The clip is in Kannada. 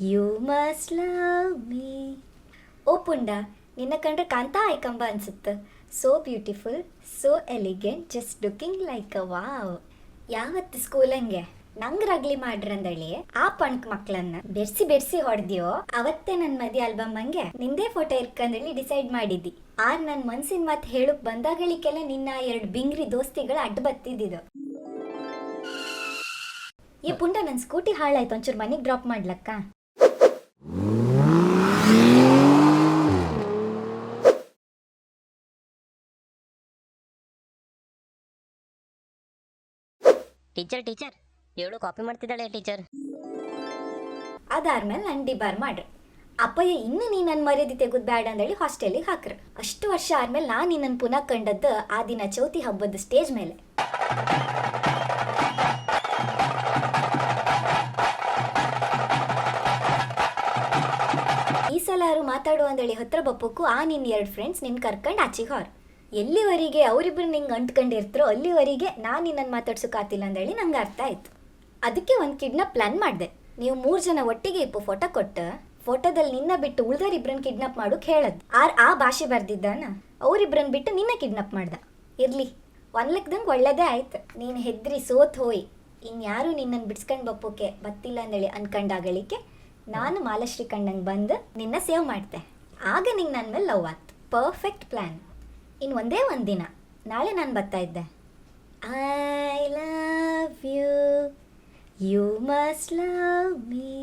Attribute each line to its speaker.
Speaker 1: You must love me. ಓ ಪುಂಡ, ನಿನ್ನ ಕಂಡ್ರೆ ಕಾಂತ ಆಯ್ಕಂಬ ಅನ್ಸುತ್ತೆ. So beautiful, so elegant, just looking like a wow. ಯಾವತ್ತು ಸ್ಕೂಲಂಗೆ ನಂಗೆ ರಗ್ಲಿ ಮಾಡ್ರಂದಳಿ ಆ ಪಣ್ಕ್ ಮಕ್ಳನ್ನ ಬೆರ್ಸಿ ಬೆರ್ಸಿ ಹೊಡೆದ್ಯೋ ಅವತ್ತೇ ನನ್ನ ಮದಿ ಆಲ್ಬಮ್ ಹಂಗೆ ನಿಂದೇ ಫೋಟೋ ಇರ್ಕಂದೇಳಿ ಡಿಸೈಡ್ ಮಾಡಿದ್ದಿ. ಆರ್ ನನ್ನ ಮನ್ಸಿನ ಮಾತು ಹೇಳಕ್ ಬಂದಾಗಳಿಗೆಲ್ಲ ನಿನ್ನ 2 ಬಿಂಗ್ರಿ ದೋಸ್ತಿಗಳು ಅಡ್ಡ ಬತ್ತಿದ್ದು. ಈ ಪುಂಡ ನನ್ನ ಸ್ಕೂಟಿ ಹಾಳಾಯ್ತು, ಒಂಚೂರು ಮನೆಗೆ ಡ್ರಾಪ್ ಮಾಡ್ಲಕ್ಕ?
Speaker 2: ಟೀಚರ್ ಟೀಚರ್ ಏಳು ಕಾಪಿ ಮಾಡ್ತಿದ್ದಾಳೆ ಟೀಚರ್.
Speaker 1: ಅದಾದ್ಮೇಲೆ ನಾನು ಡಿಬಾರ್ ಮಾಡ್ರಿ. ಅಪ್ಪಯ್ಯ ಇನ್ನು ನೀ ನನ್ನ ಮರ್ಯಾದೆ ತೆಗೆದು ಬ್ಯಾಡ ಅಂದೇಳಿ ಹಾಸ್ಟೆಲಿಗೆ ಹಾಕ್ರ. ಅಷ್ಟು ವರ್ಷ ಆದ್ಮೇಲೆ ನಾನು ನಿನ್ನನ್ನು ಪುನಃ ಕಂಡದ್ದು ಆ ದಿನ ಚೌತಿ ಹಬ್ಬದ ಸ್ಟೇಜ್ ಮೇಲೆ. ಈ ಸಲ ಯಾರು ಮಾತಾಡು ಅಂದೇಳಿ ಹತ್ರ ಬಪ್ಪಕ್ಕೂ ಆ ನಿನ್ನ 2 ಫ್ರೆಂಡ್ಸ್ ನಿನ್ನ ಕರ್ಕೊಂಡು ಆಚೆಗೆ ಹೊರ. ಎಲ್ಲಿವರೆಗೆ ಅವರಿಬ್ರು ನಿಂಗೆ ಅಂಟ್ಕೊಂಡಿರ್ತಾರೋ ಅಲ್ಲಿವರೆಗೆ ನಾನು ನಿನ್ನನ್ನು ಮಾತಾಡ್ಸೋಕ್ಕಾತಿಲ್ಲ ಅಂದೇಳಿ ನಂಗೆ ಅರ್ಥ ಆಯ್ತು. ಅದಕ್ಕೆ ಒಂದು ಕಿಡ್ನಾಪ್ ಪ್ಲಾನ್ ಮಾಡಿದೆ. ನೀವು 3 ಜನ ಒಟ್ಟಿಗೆ ಇಪ್ಪು ಫೋಟೋ ಕೊಟ್ಟು ಫೋಟೋದಲ್ಲಿ ನಿನ್ನ ಬಿಟ್ಟು ಉಳ್ದೋರಿಬ್ರನ್ನ ಕಿಡ್ನಾಪ್ ಮಾಡೋಕೆ ಹೇಳದ್. ಆ ಭಾಷೆ ಬರ್ದಿದ್ದಾನ ಅವರಿಬ್ರನ್ನ ಬಿಟ್ಟು ನಿನ್ನ ಕಿಡ್ನಾಪ್ ಮಾಡ್ದ. ಇರ್ಲಿ, ಒಂದು ಲೆಕ್ಕದಂಗೆ ಒಳ್ಳೇದೇ ಆಯ್ತು. ನೀನು ಹೆದ್ರಿ ಸೋತ್ ಹೋಯ್ ಇನ್ಯಾರು ನಿನ್ನನ್ನು ಬಿಡ್ಸ್ಕೊಂಡು ಬಪ್ಪೋಕೆ ಬತ್ತಿಲ್ಲ ಅಂದೇಳಿ ಅನ್ಕೊಂಡಾಗಳಿಕೆ ನಾನು ಮಾಲಶ್ರೀ ಕಣ್ಣಂಗೆ ಬಂದು ನಿನ್ನ ಸೇವ್ ಮಾಡ್ತೆ. ಆಗ ನಿಂಗೆ ನನ್ನ ಮೇಲೆ ಲವ್ ಆಯ್ತು. Perfect plan. ಇನ್ನು ಒಂದೇ ಒಂದು ದಿನ ನಾಳೆ ನಾನು ಬರ್ತಾ ಇದ್ದೆ. I love you, you must love me.